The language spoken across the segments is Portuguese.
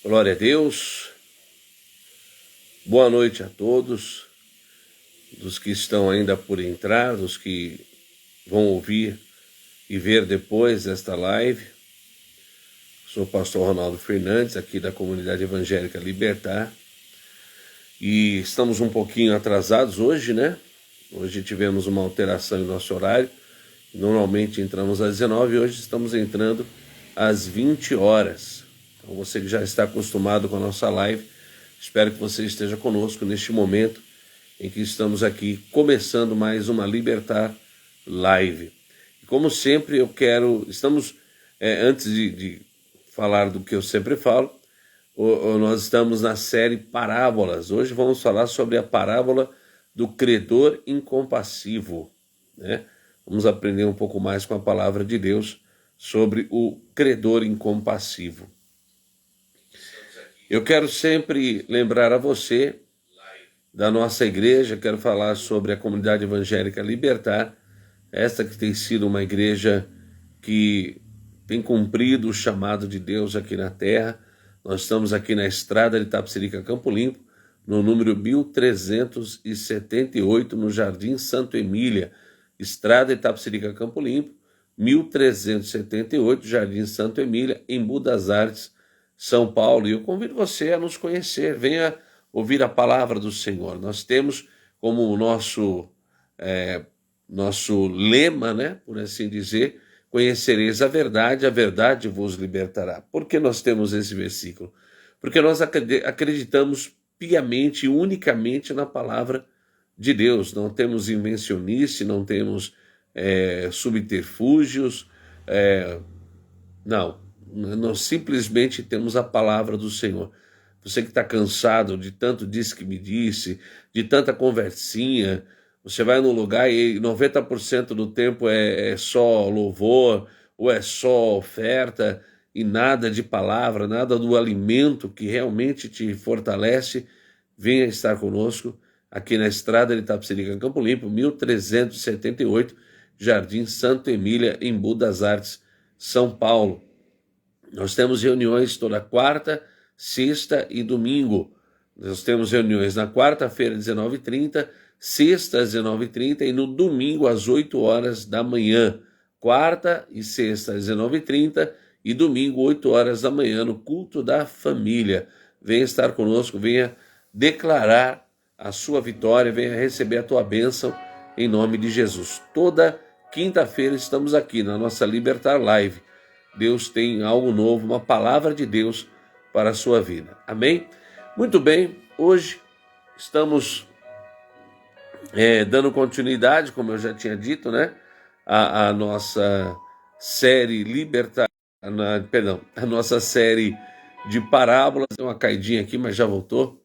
Glória a Deus. Boa noite a todos, dos que estão ainda por entrar, dos que vão ouvir e ver depois esta live. Sou o pastor Ronaldo Fernandes, aqui da Comunidade Evangélica Libertar. E estamos um pouquinho atrasados hoje, né? Hoje tivemos uma alteração em nosso horário. Normalmente entramos às 19 e hoje estamos entrando às 20 horas. Então você que já está acostumado com a nossa live, espero que você esteja conosco neste momento em que estamos aqui começando mais uma Libertar Live. E como sempre antes de falar do que eu sempre falo, nós estamos na série Parábolas. Hoje vamos falar sobre a parábola do credor incompassivo, né? Vamos aprender um pouco mais com a palavra de Deus sobre o credor incompassivo. Eu quero sempre lembrar a você da nossa igreja, quero falar sobre a Comunidade Evangélica Libertar, esta que tem sido uma igreja que tem cumprido o chamado de Deus aqui na terra. Nós estamos aqui na estrada de Itapecerica, Campo Limpo, no número 1378, no Jardim Santo Emília, estrada de Itapecerica, Campo Limpo, 1378, Jardim Santo Emília, em Budas Artes, São Paulo. E eu convido você a nos conhecer, venha ouvir a palavra do Senhor. Nós temos como o nosso lema, né, por assim dizer, conhecereis a verdade vos libertará. Por que nós temos esse versículo? Porque nós acreditamos piamente e unicamente na palavra de Deus. Não temos invencionice, não temos subterfúgios, não. Nós simplesmente temos a palavra do Senhor. Você que está cansado de tanto disse que me disse, de tanta conversinha, você vai num lugar e 90% do tempo é só louvor, ou é só oferta, e nada de palavra, nada do alimento que realmente te fortalece. Venha estar conosco aqui na estrada de Itapecerica, Campo Limpo, 1378, Jardim Santo Emília, em Budas Artes, São Paulo. Nós temos reuniões toda quarta, sexta e domingo. Nós temos reuniões na quarta-feira, 19h30, sexta, às 19h30 e no domingo, às 8 horas da manhã. Quarta e sexta, às 19h30 e domingo, 8 horas da manhã, no culto da família. Venha estar conosco, venha declarar a sua vitória, venha receber a tua bênção em nome de Jesus. Toda quinta-feira estamos aqui na nossa Libertar Live. Deus tem algo novo, uma palavra de Deus para a sua vida. Amém? Muito bem, hoje estamos dando continuidade, como eu já tinha dito, né? A nossa série a nossa série de parábolas. Deu uma caidinha aqui, mas já voltou.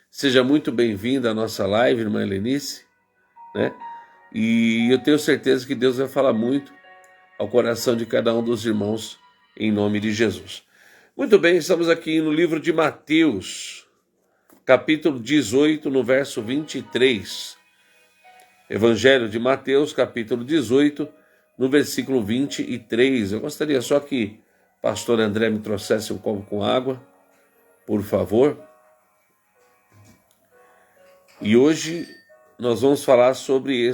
Seja muito bem-vinda à nossa live, irmã Helenice, né? E eu tenho certeza que Deus vai falar muito ao coração de cada um dos irmãos, em nome de Jesus. Muito bem, estamos aqui no livro de Mateus, capítulo 18, no verso 23. Evangelho de Mateus, capítulo 18, no versículo 23. Eu gostaria só que o pastor André me trouxesse um copo com água, por favor. E hoje nós vamos falar sobre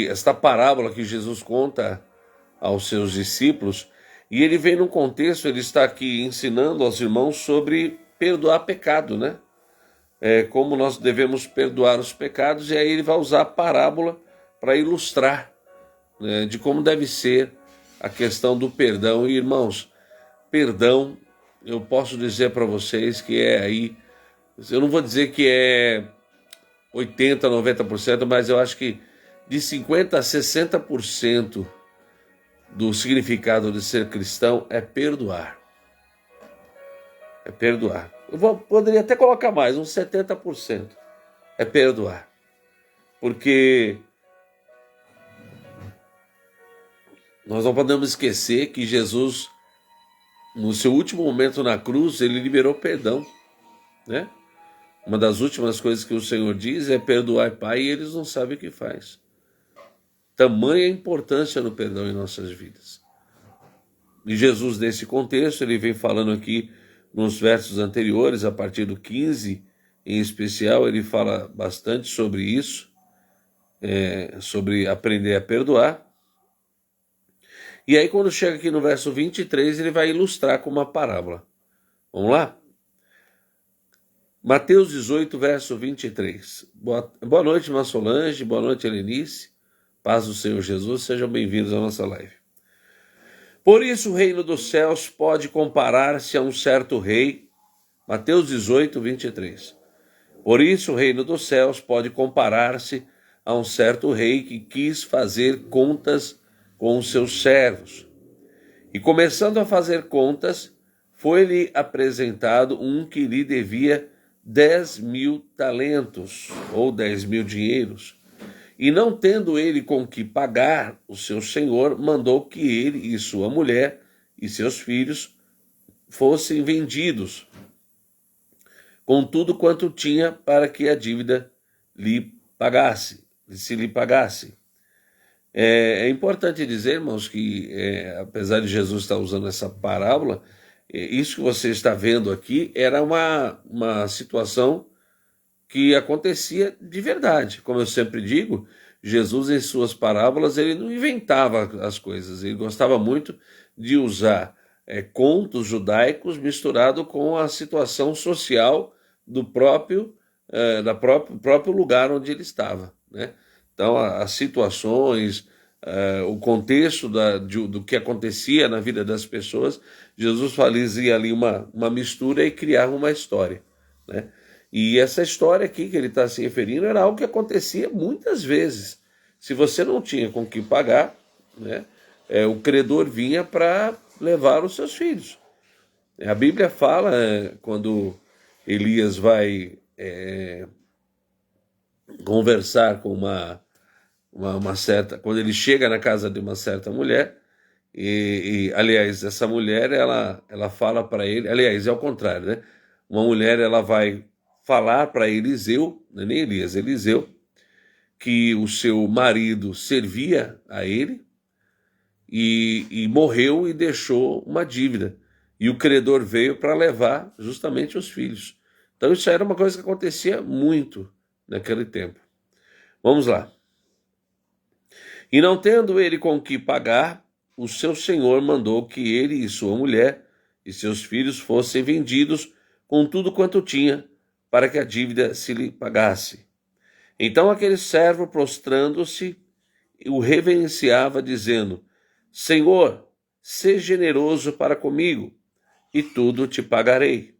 esta parábola que Jesus conta aos seus discípulos, e ele vem num contexto, ele está aqui ensinando aos irmãos sobre perdoar pecado, né? Como nós devemos perdoar os pecados, e aí ele vai usar a parábola para ilustrar, né, de como deve ser a questão do perdão. E, irmãos, perdão, eu posso dizer para vocês que eu não vou dizer que é 80%, 90%, mas eu acho que de 50% a 60% do significado de ser cristão é perdoar. É perdoar. Poderia até colocar mais, uns 70%. É perdoar. Porque nós não podemos esquecer que Jesus, no seu último momento na cruz, ele liberou perdão, né? Uma das últimas coisas que o Senhor diz é: perdoai, Pai, e eles não sabem o que faz. Tamanha importância no perdão em nossas vidas. E Jesus, nesse contexto, ele vem falando aqui nos versos anteriores, a partir do 15 em especial, ele fala bastante sobre isso, sobre aprender a perdoar. E aí, quando chega aqui no verso 23, ele vai ilustrar com uma parábola. Vamos lá? Mateus 18, verso 23. Boa noite, irmã Solange, boa noite, Helenice. Paz do Senhor Jesus, sejam bem-vindos à nossa live. Por isso o reino dos céus pode comparar-se a um certo rei. Mateus 18, 23. Por isso o reino dos céus pode comparar-se a um certo rei que quis fazer contas com os seus servos. E começando a fazer contas, foi-lhe apresentado um que lhe devia 10.000 talentos, ou 10.000 dinheiros. E não tendo ele com que pagar, o seu senhor mandou que ele e sua mulher e seus filhos fossem vendidos, com tudo quanto tinha, para que a dívida se lhe pagasse. É importante dizer, irmãos, que apesar de Jesus estar usando essa parábola, isso que você está vendo aqui era uma situação que acontecia de verdade. Como eu sempre digo, Jesus em suas parábolas ele não inventava as coisas, ele gostava muito de usar contos judaicos misturado com a situação social do próprio lugar onde ele estava, né? Então as situações, o contexto do que acontecia na vida das pessoas, Jesus fazia ali uma mistura e criava uma história, né? E essa história aqui que ele está se referindo era algo que acontecia muitas vezes. Se você não tinha com que pagar, né, o credor vinha para levar os seus filhos. A Bíblia fala, quando Elias vai conversar com uma certa... Quando ele chega na casa de uma certa mulher, aliás, essa mulher, ela fala para ele... Aliás, é o contrário, né? Uma mulher, ela vai falar para Eliseu, não é nem Elias, Eliseu, que o seu marido servia a ele e morreu e deixou uma dívida. E o credor veio para levar justamente os filhos. Então isso era uma coisa que acontecia muito naquele tempo. Vamos lá. E não tendo ele com que pagar, o seu senhor mandou que ele e sua mulher e seus filhos fossem vendidos com tudo quanto tinha, para que a dívida se lhe pagasse. Então aquele servo, prostrando-se, o reverenciava, dizendo: Senhor, seja generoso para comigo, e tudo te pagarei.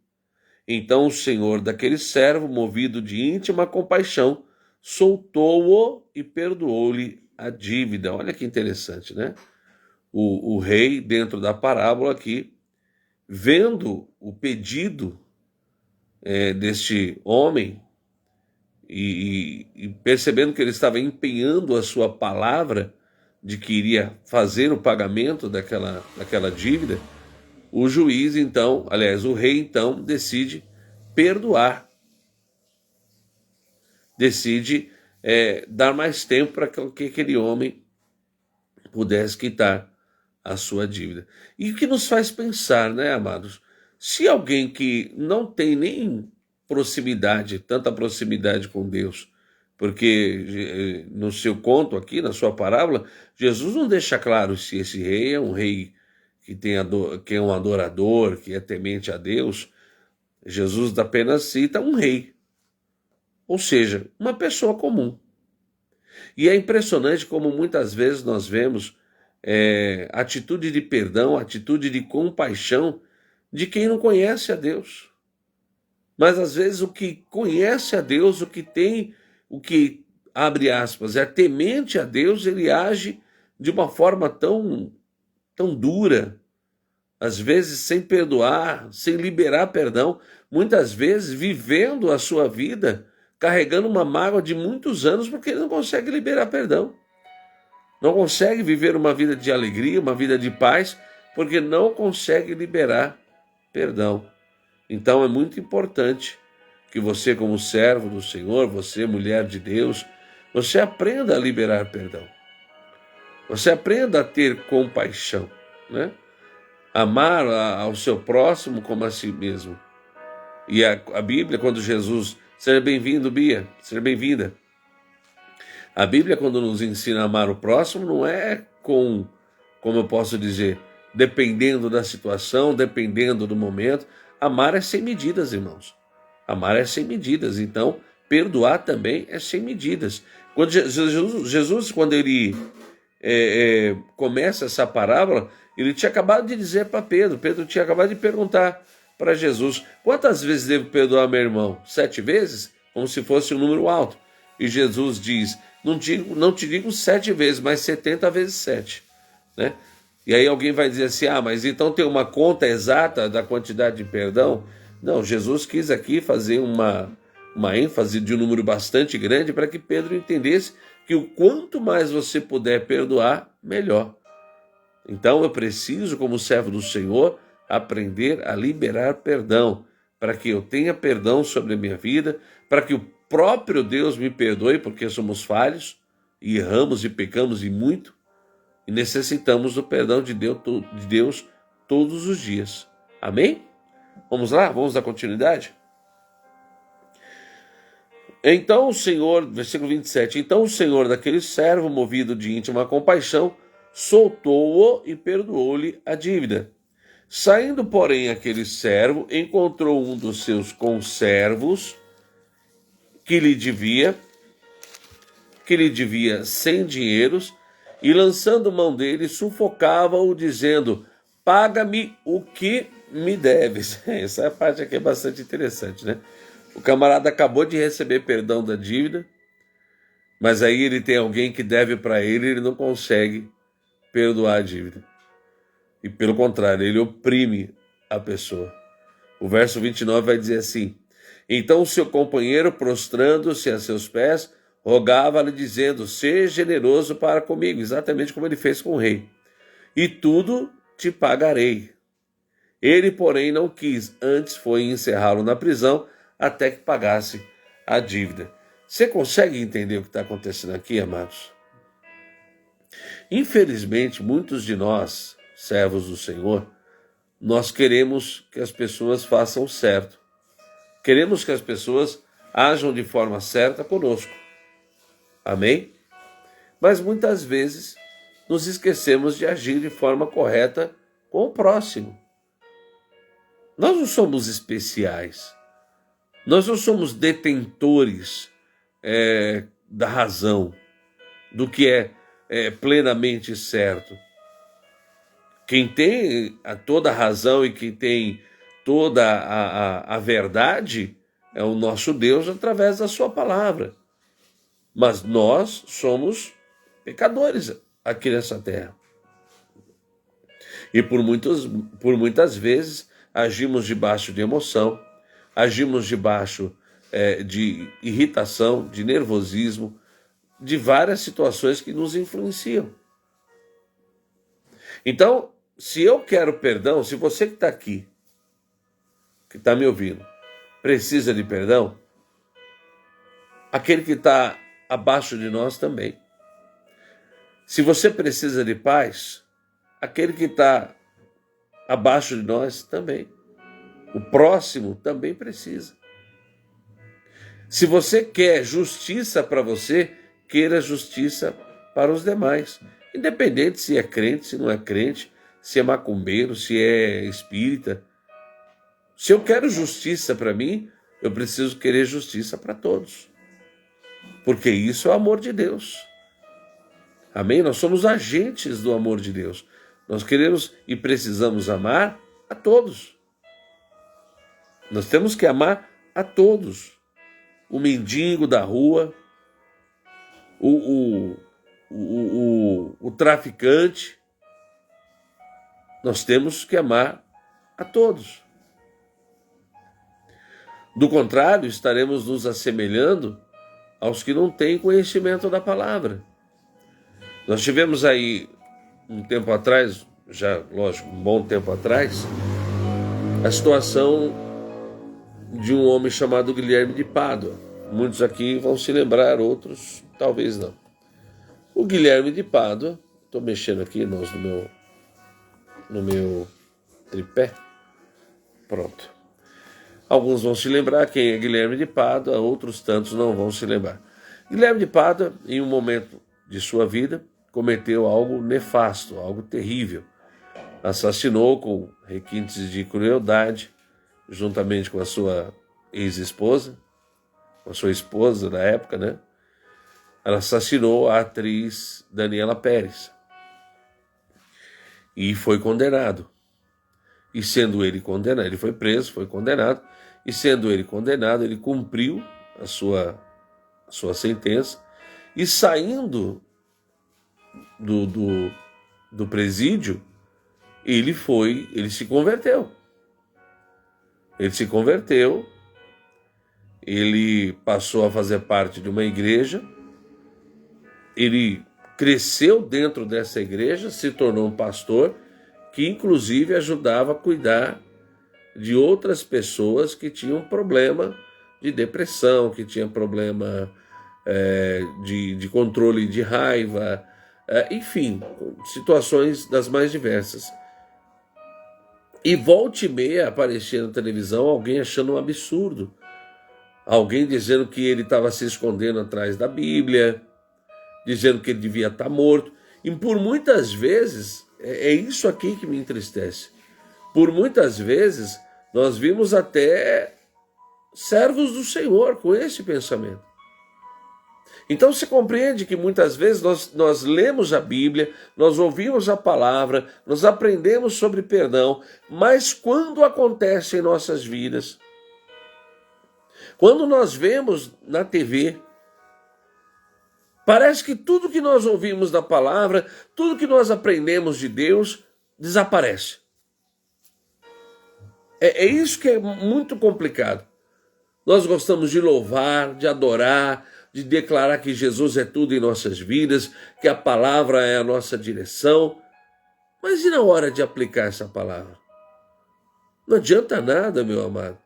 Então o senhor daquele servo, movido de íntima compaixão, soltou-o e perdoou-lhe a dívida. Olha que interessante, né? O rei, dentro da parábola aqui, vendo o pedido deste homem e percebendo que ele estava empenhando a sua palavra de que iria fazer o pagamento daquela dívida, o juiz então, aliás, o rei então decide perdoar, decide dar mais tempo para que aquele homem pudesse quitar a sua dívida. E o que nos faz pensar, né, amados? Se alguém que não tem nem tanta proximidade com Deus, porque no seu conto aqui, na sua parábola, Jesus não deixa claro se esse rei é um rei que é um adorador, que é temente a Deus. Jesus apenas cita um rei, ou seja, uma pessoa comum. E é impressionante como muitas vezes nós vemos atitude de perdão, atitude de compaixão de quem não conhece a Deus. Mas às vezes o que conhece a Deus, o que abre aspas, é temente a Deus, ele age de uma forma tão dura, às vezes sem perdoar, sem liberar perdão, muitas vezes vivendo a sua vida carregando uma mágoa de muitos anos porque ele não consegue liberar perdão. Não consegue viver uma vida de alegria, uma vida de paz, porque não consegue liberar perdão. Então é muito importante que você, como servo do Senhor, você, mulher de Deus, você aprenda a liberar perdão. Você aprenda a ter compaixão, né? Amar ao seu próximo como a si mesmo. E a Bíblia, quando Jesus... Seja bem-vindo, Bia, seja bem-vinda. A Bíblia, quando nos ensina a amar o próximo, não é como eu posso dizer, dependendo da situação, dependendo do momento. Amar é sem medidas, irmãos. Amar é sem medidas. Então, perdoar também é sem medidas. Quando Jesus, quando ele começa essa parábola, ele tinha acabado de dizer para Pedro. Pedro tinha acabado de perguntar para Jesus: quantas vezes devo perdoar meu irmão? 7 vezes? Como se fosse um número alto. E Jesus diz: não te digo 7 vezes, mas 70 vezes 7. Né? E aí alguém vai dizer assim: mas então tem uma conta exata da quantidade de perdão? Não, Jesus quis aqui fazer uma ênfase de um número bastante grande para que Pedro entendesse que o quanto mais você puder perdoar, melhor. Então eu preciso, como servo do Senhor, aprender a liberar perdão, para que eu tenha perdão sobre a minha vida, para que o próprio Deus me perdoe, porque somos falhos, e erramos e pecamos e muito, e necessitamos do perdão de Deus todos os dias. Amém? Vamos lá? Vamos dar continuidade? Então o Senhor, versículo 27, então o Senhor daquele servo, movido de íntima compaixão, soltou-o e perdoou-lhe a dívida. Saindo, porém, aquele servo, encontrou um dos seus conservos que lhe devia 100 dinheiros, e lançando mão dele, sufocava-o, dizendo: paga-me o que me deves. Essa parte aqui é bastante interessante, né? O camarada acabou de receber perdão da dívida, mas aí ele tem alguém que deve para ele e ele não consegue perdoar a dívida. E pelo contrário, ele oprime a pessoa. O verso 29 vai dizer assim: então o seu companheiro, prostrando-se a seus pés, rogava-lhe, dizendo: seja generoso para comigo, exatamente como ele fez com o rei, e tudo te pagarei. Ele, porém, não quis, antes foi encerrá-lo na prisão até que pagasse a dívida. Você consegue entender o que está acontecendo aqui, amados? Infelizmente, muitos de nós, servos do Senhor, nós queremos que as pessoas façam certo. Queremos que as pessoas ajam de forma certa conosco. Amém? Mas muitas vezes nos esquecemos de agir de forma correta com o próximo. Nós não somos especiais. Nós não somos detentores da razão, do que é plenamente certo. Quem tem toda a razão e quem tem toda a verdade é o nosso Deus através da sua palavra. Mas nós somos pecadores aqui nessa terra. E por muitas vezes agimos debaixo de emoção, agimos debaixo de irritação, de nervosismo, de várias situações que nos influenciam. Então, se eu quero perdão, se você que está aqui, que está me ouvindo, precisa de perdão, aquele que está abaixo de nós também. Se você precisa de paz, aquele que está abaixo de nós também. O próximo também precisa. Se você quer justiça para você, queira justiça para os demais. Independente se é crente, se não é crente, se é macumbeiro, se é espírita. Se eu quero justiça para mim, eu preciso querer justiça para todos. Porque isso é o amor de Deus. Amém? Nós somos agentes do amor de Deus. Nós queremos e precisamos amar a todos. Nós temos que amar a todos. O mendigo da rua, o traficante. Nós temos que amar a todos. Do contrário, estaremos nos assemelhando aos que não têm conhecimento da palavra. Nós tivemos aí um tempo atrás, já lógico, um bom tempo atrás, a situação de um homem chamado Guilherme de Pádua. Muitos aqui vão se lembrar, outros talvez não. O Guilherme de Pádua, estou mexendo aqui, irmãos, no meu tripé. Pronto. Alguns vão se lembrar quem é Guilherme de Pádua, outros tantos não vão se lembrar. Guilherme de Pádua, em um momento de sua vida, cometeu algo nefasto, algo terrível. Assassinou com requintes de crueldade, juntamente com a sua ex-esposa, com a sua esposa da época, né? Ela assassinou a atriz Daniela Pérez. E foi condenado. E sendo ele condenado, ele foi preso, foi condenado, e sendo ele condenado, ele cumpriu a sua sentença, e saindo do presídio, ele se converteu. Ele se converteu, ele passou a fazer parte de uma igreja, ele cresceu dentro dessa igreja, se tornou um pastor, que inclusive ajudava a cuidar de outras pessoas que tinham problema de depressão, que tinham problema de controle de raiva, enfim, situações das mais diversas. E volta e meia aparecia na televisão alguém achando um absurdo, alguém dizendo que ele estava se escondendo atrás da Bíblia, dizendo que ele devia estar morto. E por muitas vezes, é isso aqui que me entristece, por muitas vezes nós vimos até servos do Senhor com esse pensamento. Então se compreende que muitas vezes nós lemos a Bíblia, nós ouvimos a palavra, nós aprendemos sobre perdão, mas quando acontece em nossas vidas, quando nós vemos na TV, parece que tudo que nós ouvimos da palavra, tudo que nós aprendemos de Deus, desaparece. É isso que é muito complicado. Nós gostamos de louvar, de adorar, de declarar que Jesus é tudo em nossas vidas, que a palavra é a nossa direção. Mas e na hora de aplicar essa palavra? Não adianta nada, meu amado,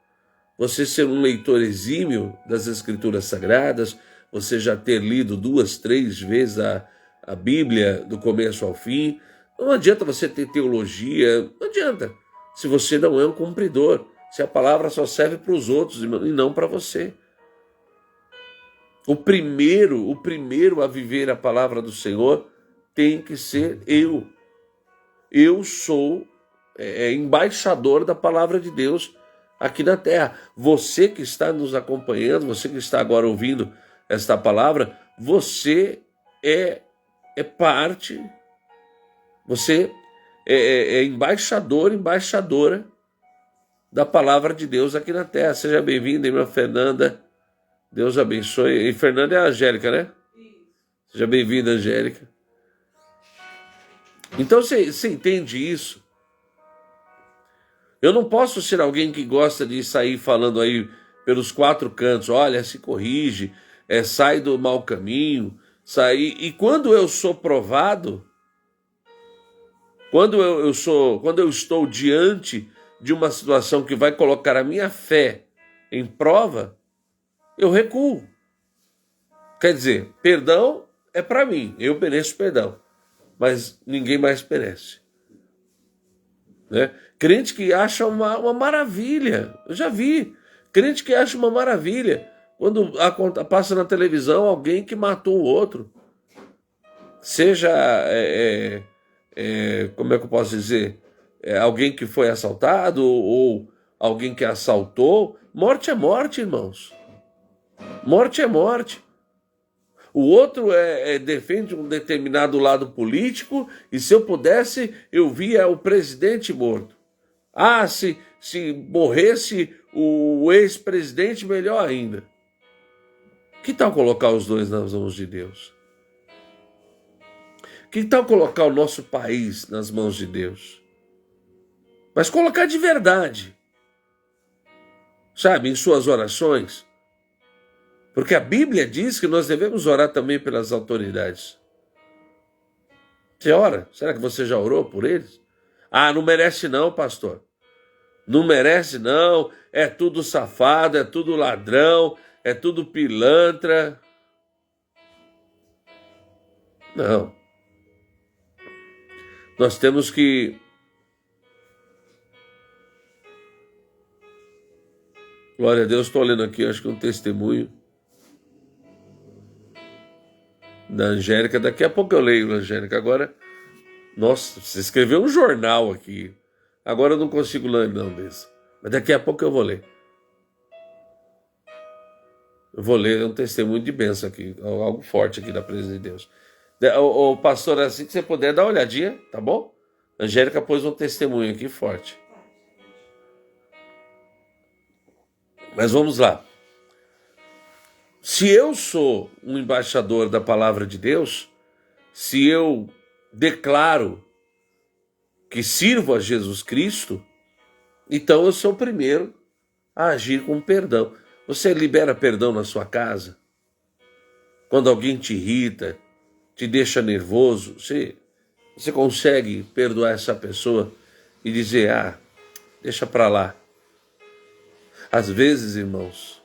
você ser um leitor exímio das Escrituras Sagradas, você já ter lido 2, 3 vezes a Bíblia do começo ao fim. Não adianta você ter teologia, não adianta, se você não é um cumpridor, se a palavra só serve para os outros e não para você. O primeiro a viver a palavra do Senhor tem que ser eu. Eu sou embaixador da palavra de Deus aqui na terra. Você que está nos acompanhando, você que está agora ouvindo esta palavra, você é parte, você é embaixador, embaixadora da palavra de Deus aqui na terra. Seja bem-vinda, irmã Fernanda. Deus abençoe. E Fernanda é a Angélica, né? Seja bem-vinda, Angélica. Então você entende isso? Eu não posso ser alguém que gosta de sair falando aí pelos 4 cantos, olha, se corrige, sai do mau caminho, e quando eu sou provado, quando eu estou diante de uma situação que vai colocar a minha fé em prova, eu recuo. Quer dizer, perdão é para mim, eu mereço perdão, mas ninguém mais merece. Né? Crente que acha uma maravilha, eu já vi, crente que acha uma maravilha quando passa na televisão alguém que matou o outro, seja, como é que eu posso dizer, alguém que foi assaltado ou alguém que assaltou. Morte é morte, irmãos. Morte é morte. O outro defende um determinado lado político, e se eu pudesse, eu via o presidente morto. Ah, se morresse o ex-presidente, melhor ainda. Que tal colocar os dois nas mãos de Deus? Que tal colocar o nosso país nas mãos de Deus? Mas colocar de verdade. Sabe, em suas orações. Porque a Bíblia diz que nós devemos orar também pelas autoridades. Você ora? Será que você já orou por eles? Ah, não merece não, pastor. Não merece não, é tudo safado, é tudo ladrão, é tudo pilantra. Não. Nós temos que Glória a Deus, estou lendo aqui, acho que um testemunho da Angélica. Daqui a pouco eu leio, Angélica. Agora, nossa, você escreveu um jornal aqui. Agora eu não consigo ler não desse. Mas daqui a pouco eu vou ler. Eu vou ler um testemunho de bênção aqui, algo forte aqui da presença de Deus. O pastor, assim que você puder, dá uma olhadinha, tá bom? A Angélica pôs um testemunho aqui forte. Mas vamos lá. Se eu sou um embaixador da palavra de Deus, se eu declaro que sirvo a Jesus Cristo, então eu sou o primeiro a agir com perdão. Você libera perdão na sua casa? Quando alguém te irrita, te deixa nervoso, você consegue perdoar essa pessoa e dizer, deixa pra lá. Às vezes, irmãos,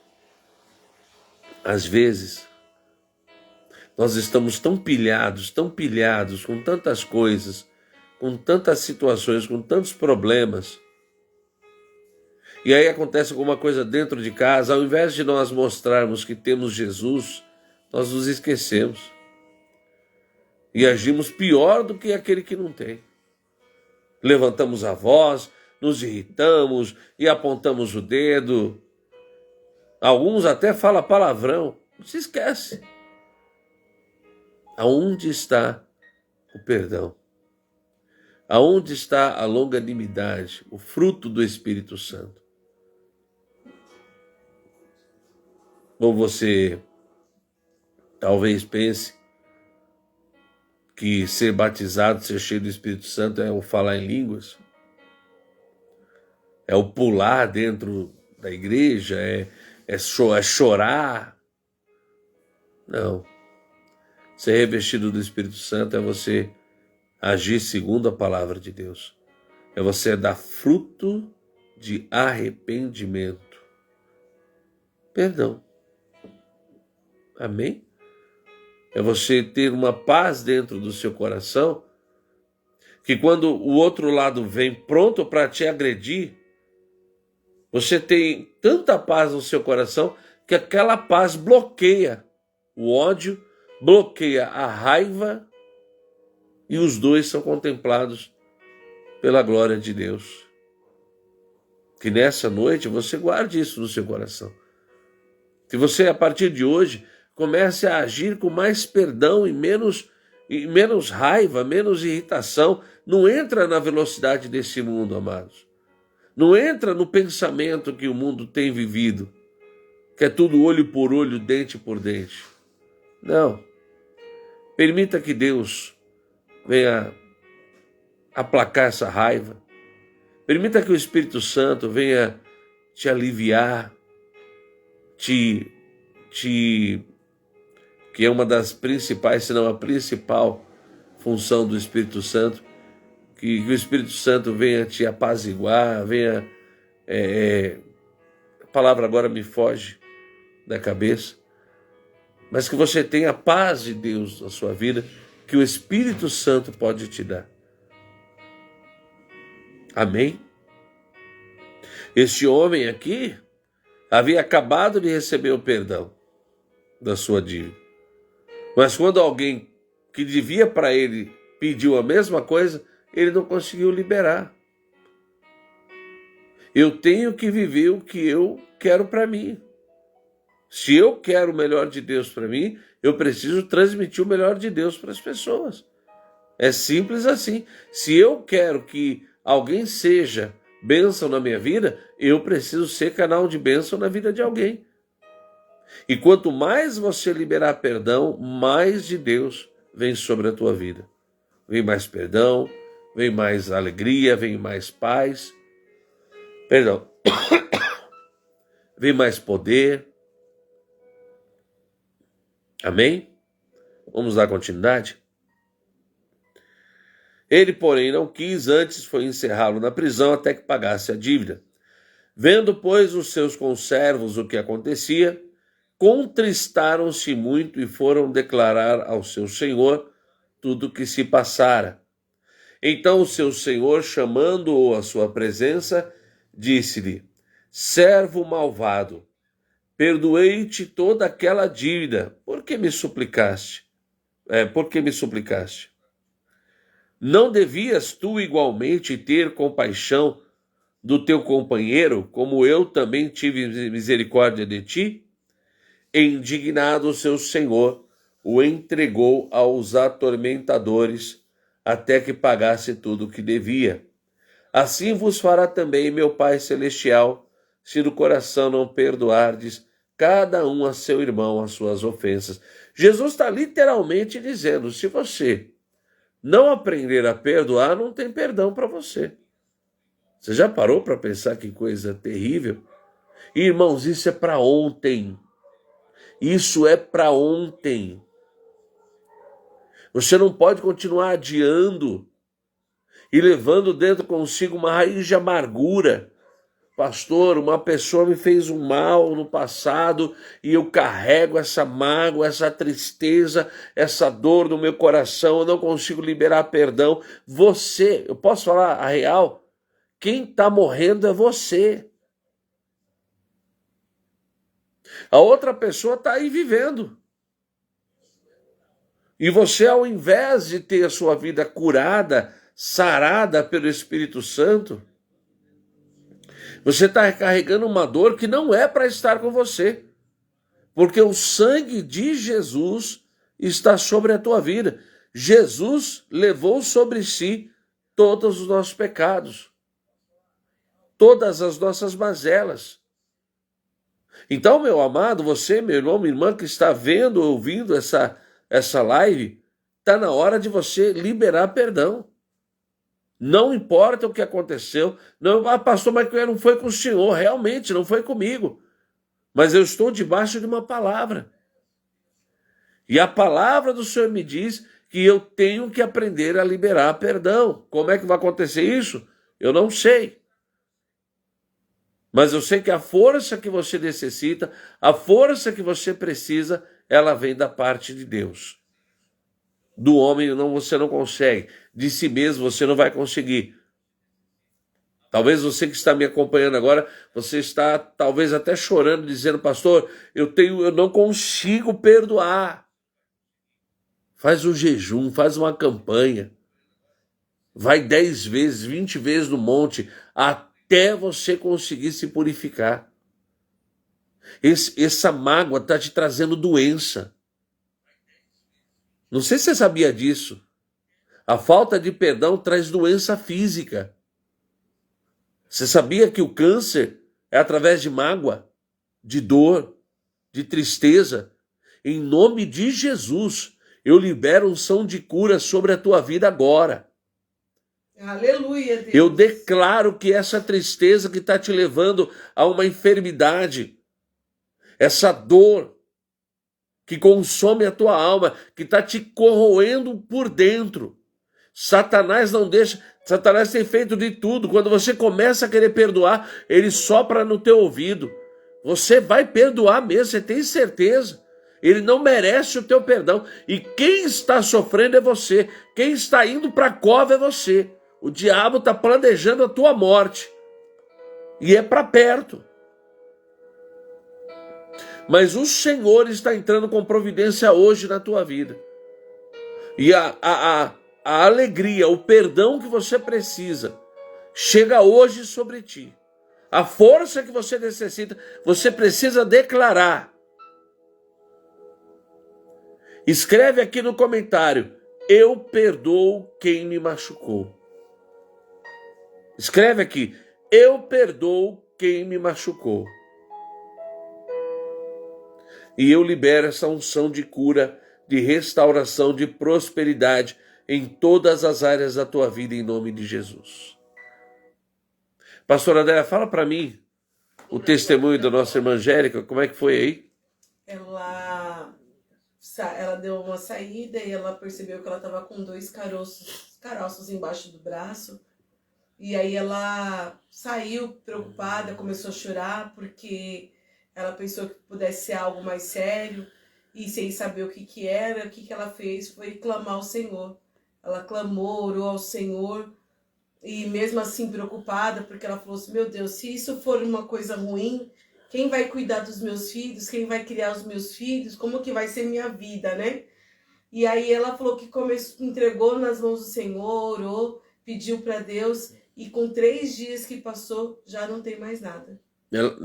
nós estamos tão pilhados com tantas coisas, com tantas situações, com tantos problemas. E aí acontece alguma coisa dentro de casa, ao invés de nós mostrarmos que temos Jesus, nós nos esquecemos. E agimos pior do que aquele que não tem. Levantamos a voz, nos irritamos e apontamos o dedo. Alguns até falam palavrão. Não se esquece. Aonde está o perdão? Aonde está a longanimidade, o fruto do Espírito Santo? Ou você talvez pense que ser batizado, ser cheio do Espírito Santo é o falar em línguas, é o pular dentro da igreja, é chorar. Não. Ser revestido do Espírito Santo é você agir segundo a palavra de Deus. É você dar fruto de arrependimento. Perdão. Amém? É você ter uma paz dentro do seu coração, que quando o outro lado vem pronto para te agredir, você tem tanta paz no seu coração que aquela paz bloqueia o ódio, bloqueia a raiva, e os dois são contemplados pela glória de Deus. Que nessa noite você guarde isso no seu coração. Que você, a partir de hoje, comece a agir com mais perdão e menos raiva, menos irritação. Não entra na velocidade desse mundo, amados. Não entra no pensamento que o mundo tem vivido, que é tudo olho por olho, dente por dente. Não. Permita que Deus venha aplacar essa raiva. Permita que o Espírito Santo venha te aliviar, que é uma das principais, se não a principal função do Espírito Santo, que o Espírito Santo venha te apaziguar, venha... a palavra agora me foge da cabeça, mas que você tenha a paz de Deus na sua vida, que o Espírito Santo pode te dar. Amém? Este homem aqui havia acabado de receber o perdão da sua dívida. Mas quando alguém que devia para ele pediu a mesma coisa, ele não conseguiu liberar. Eu tenho que viver o que eu quero para mim. Se eu quero o melhor de Deus para mim, eu preciso transmitir o melhor de Deus para as pessoas. É simples assim. Se eu quero que alguém seja bênção na minha vida, eu preciso ser canal de bênção na vida de alguém. E quanto mais você liberar perdão, mais de Deus vem sobre a tua vida. Vem mais perdão, vem mais alegria, vem mais paz. Perdão. Vem mais poder. Amém? Vamos dar continuidade? Ele, porém, não quis, antes foi encerrá-lo na prisão até que pagasse a dívida. Vendo, pois, os seus conservos o que acontecia, contristaram-se muito e foram declarar ao seu senhor tudo o que se passara. Então o seu senhor, chamando-o à sua presença, disse-lhe: servo malvado, perdoei-te toda aquela dívida. Por que me suplicaste? Por que me suplicaste? Não devias tu igualmente ter compaixão do teu companheiro, como eu também tive misericórdia de ti? Indignado, seu senhor o entregou aos atormentadores até que pagasse tudo o que devia. Assim vos fará também meu Pai Celestial, se do coração não perdoardes cada um a seu irmão as suas ofensas. Jesus está literalmente dizendo, se você não aprender a perdoar, não tem perdão para você. Você já parou para pensar que coisa terrível? Irmãos, isso é para ontem. Isso é para ontem. Você não pode continuar adiando e levando dentro consigo uma raiz de amargura. Pastor, uma pessoa me fez um mal no passado e eu carrego essa mágoa, essa tristeza, essa dor no meu coração, eu não consigo liberar perdão. Você, eu posso falar a real? Quem está morrendo é você. A outra pessoa está aí vivendo. E você, ao invés de ter a sua vida curada, sarada pelo Espírito Santo, você está carregando uma dor que não é para estar com você. Porque o sangue de Jesus está sobre a tua vida. Jesus levou sobre si todos os nossos pecados, todas as nossas mazelas. Então, meu amado, você, meu irmão, minha irmã, que está vendo, ouvindo essa live, está na hora de você liberar perdão. Não importa o que aconteceu. Não, pastor, mas não foi com o senhor. Realmente, não foi comigo. Mas eu estou debaixo de uma palavra. E a palavra do Senhor me diz que eu tenho que aprender a liberar perdão. Como é que vai acontecer isso? Eu não sei. Mas eu sei que a força que você necessita, a força que você precisa, ela vem da parte de Deus. Do homem você não consegue. De si mesmo você não vai conseguir. Talvez você que está me acompanhando agora, você está talvez até chorando, dizendo, pastor, eu não consigo perdoar. Faz um jejum, faz uma campanha. Vai 10 vezes, 20 vezes no monte, até você conseguir se purificar. Essa mágoa está te trazendo doença. Não sei se você sabia disso. A falta de perdão traz doença física. Você sabia que o câncer é através de mágoa, de dor, de tristeza? Em nome de Jesus, eu libero unção de cura sobre a tua vida agora. Aleluia, Deus. Eu declaro que essa tristeza que está te levando a uma enfermidade, essa dor que consome a tua alma, que está te corroendo por dentro, Satanás não deixa. Satanás tem feito de tudo. Quando você começa a querer perdoar, ele sopra no teu ouvido. Você vai perdoar mesmo, você tem certeza. Ele não merece o teu perdão. E quem está sofrendo é você. Quem está indo para a cova é você. O diabo está planejando a tua morte. E é para perto. Mas o Senhor está entrando com providência hoje na tua vida. E a alegria, o perdão que você precisa, chega hoje sobre ti. A força que você necessita, você precisa declarar. Escreve aqui no comentário, eu perdoo quem me machucou. Escreve aqui, eu perdoo quem me machucou. E eu libero essa unção de cura, de restauração, de prosperidade em todas as áreas da tua vida, em nome de Jesus. Pastora Adélia, fala para mim o testemunho da nossa irmã Angélica, como é que foi aí? Ela deu uma saída e ela percebeu que ela estava com 2 caroços embaixo do braço. E aí ela saiu preocupada, começou a chorar, porque ela pensou que pudesse ser algo mais sério. E sem saber o que era, o que ela fez foi clamar ao Senhor. Ela clamou, orou ao Senhor E mesmo assim preocupada, porque ela falou assim, meu Deus, se isso for uma coisa ruim, quem vai cuidar dos meus filhos? Quem vai criar os meus filhos? Como que vai ser minha vida, né? E aí ela falou que entregou nas mãos do Senhor, orou, pediu para Deus, e com 3 dias que passou, já não tem mais nada.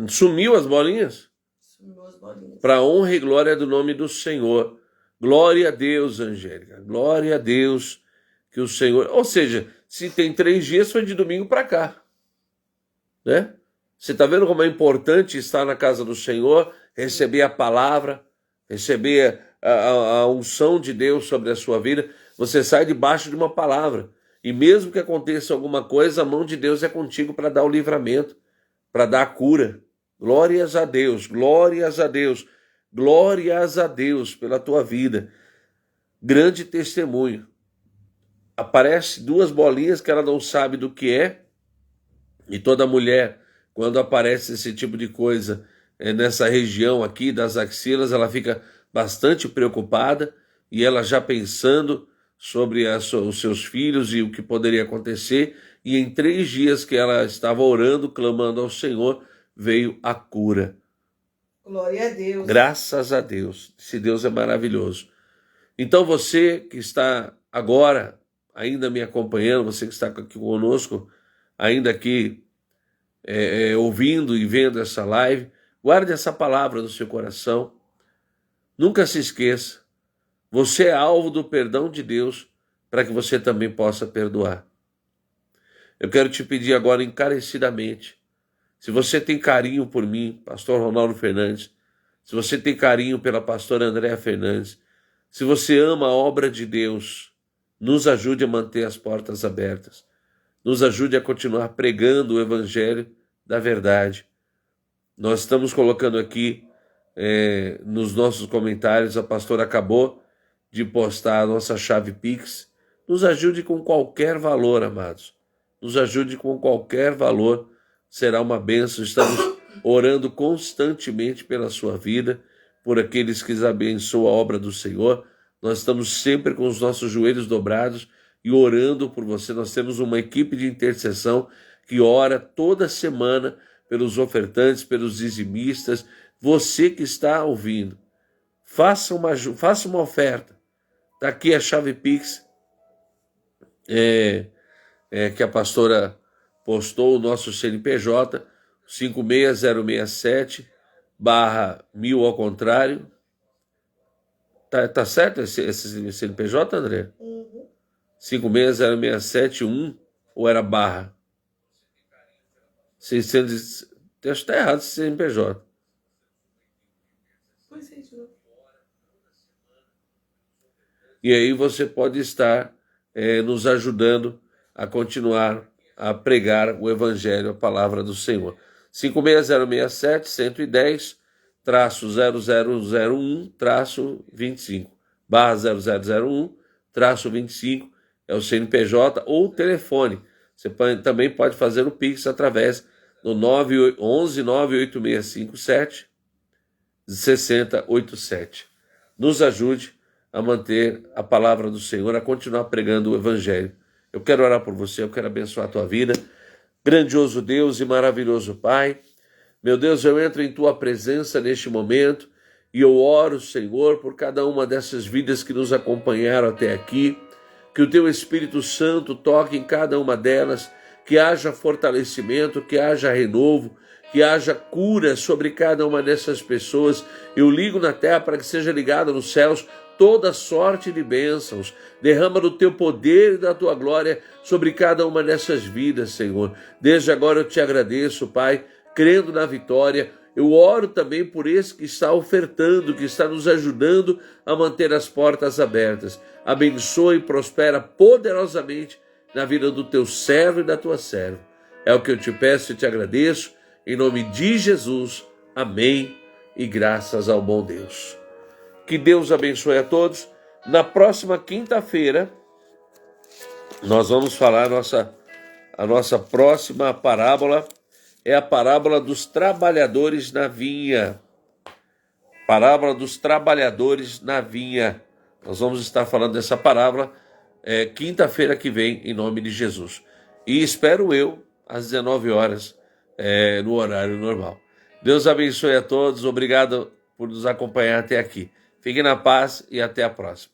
Sumiu as bolinhas? Sumiu as bolinhas. Para honra e glória do nome do Senhor. Glória a Deus, Angélica. Glória a Deus que o Senhor... Ou seja, se tem 3 dias, foi de domingo para cá. Né? Você está vendo como é importante estar na casa do Senhor, receber a palavra, receber a unção de Deus sobre a sua vida. Você sai debaixo de uma palavra. E mesmo que aconteça alguma coisa, a mão de Deus é contigo para dar o livramento, para dar a cura. Glórias a Deus, glórias a Deus, glórias a Deus pela tua vida. Grande testemunho. Aparece 2 bolinhas que ela não sabe do que é, e toda mulher, quando aparece esse tipo de coisa nessa região aqui das axilas, ela fica bastante preocupada, e ela já pensando sobre os seus filhos e o que poderia acontecer, e em 3 dias que ela estava orando, clamando ao Senhor, veio a cura. Glória a Deus. Graças a Deus. Esse Deus é maravilhoso. Então você que está agora ainda me acompanhando, você que está aqui conosco, ainda aqui ouvindo e vendo essa live, guarde essa palavra no seu coração. Nunca se esqueça, você é alvo do perdão de Deus para que você também possa perdoar. Eu quero te pedir agora encarecidamente, se você tem carinho por mim, pastor Ronaldo Fernandes, se você tem carinho pela pastora Andréa Fernandes, se você ama a obra de Deus, nos ajude a manter as portas abertas. Nos ajude a continuar pregando o evangelho da verdade. Nós estamos colocando aqui nos nossos comentários, a pastora acabou de postar a nossa chave Pix. Nos ajude com qualquer valor, amados. Nos ajude com qualquer valor. Será uma bênção. Estamos orando constantemente pela sua vida, por aqueles que abençoam a obra do Senhor. Nós estamos sempre com os nossos joelhos dobrados e orando por você. Nós temos uma equipe de intercessão que ora toda semana pelos ofertantes, pelos dizimistas. Você que está ouvindo, faça uma oferta. Está aqui a chave Pix que a pastora postou, o nosso CNPJ, 56067/1000 ao contrário. Tá certo esse CNPJ, André? 56067-1 ou era barra? 600. Acho que está errado esse CNPJ. E aí você pode estar nos ajudando a continuar a pregar o Evangelho, a palavra do Senhor. 56067-0001-25, /0001-25 é o CNPJ ou o telefone. Você também pode fazer o Pix através do 911-9867-6087. Nos ajude a manter a palavra do Senhor, a continuar pregando o Evangelho. Eu quero orar por você, eu quero abençoar a tua vida. Grandioso Deus e maravilhoso Pai, meu Deus, eu entro em tua presença neste momento e eu oro, Senhor, por cada uma dessas vidas que nos acompanharam até aqui, que o teu Espírito Santo toque em cada uma delas, que haja fortalecimento, que haja renovo, que haja cura sobre cada uma dessas pessoas. Eu ligo na terra para que seja ligada nos céus toda sorte de bênçãos. Derrama do teu poder e da tua glória sobre cada uma dessas vidas, Senhor. Desde agora eu te agradeço, Pai, crendo na vitória. Eu oro também por esse que está ofertando, que está nos ajudando a manter as portas abertas. Abençoa e prospera poderosamente na vida do teu servo e da tua serva. É o que eu te peço e te agradeço. Em nome de Jesus. Amém. E graças ao bom Deus. Que Deus abençoe a todos. Na próxima quinta-feira, nós vamos falar a nossa próxima parábola. É a parábola dos trabalhadores na vinha. Parábola dos trabalhadores na vinha. Nós vamos estar falando dessa parábola quinta-feira que vem, em nome de Jesus. E espero eu às 19 horas, no horário normal. Deus abençoe a todos. Obrigado por nos acompanhar até aqui. Fiquem na paz e até a próxima.